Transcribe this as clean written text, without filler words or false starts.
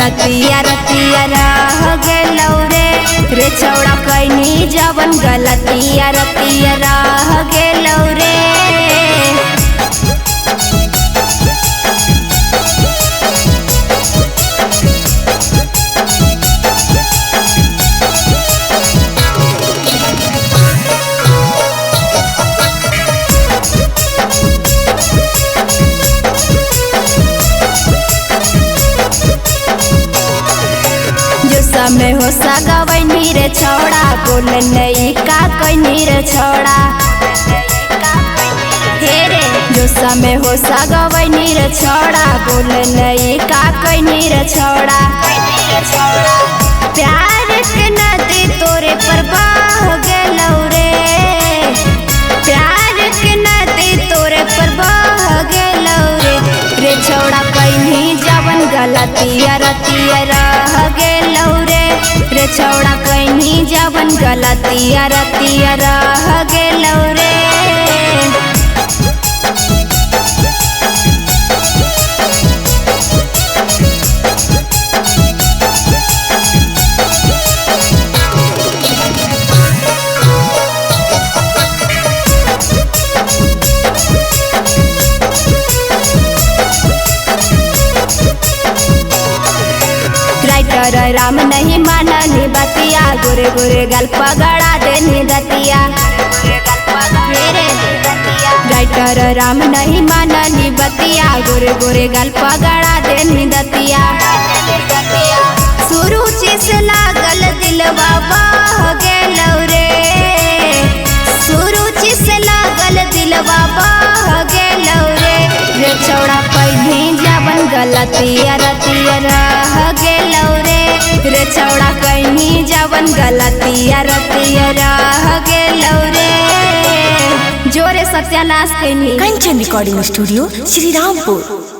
गलतिया रतिया रह गेलौ रे छौड़ा कैनी जवन गलतिया रतिया रह गेलौ रे। में हो सगवनी रे छौड़ा बोल नहीं का कैनी रे छौड़ा हे रे जो समय हो सगवनी रे छौड़ा बोल नहीं का कैनी रे छौड़ा। प्यार के नदी तोरे पर बह गेलौ रे प्यार के नदी तोरे पर बह गेलौ रे छौड़ा कैनी जवन गलतिया रतिया रह गेलौ रे छौड़ा कैनी जवन गलतिया रतिया रह गेलौ रे। राम नहीं माननी बतिया गोरे गोरे गल पगड़ा देनी दतिया राइटर राम नहीं माननी बतिया गोरे गोरे गल पगड़ा देनी दतिया। सुरुचि से लागल दिलवा बह गेलौ रे सुरुचि से लागल दिलवा बह गेलौ रे छौड़ा कैनी जवन गलतिया रतिया रह गेलौ रे छौड़ा कैनी जवन गलतिया रतिया रह गेलौ रे। जोरे सत्यानाश कैनी। Kanchan recording studio Shrirampur.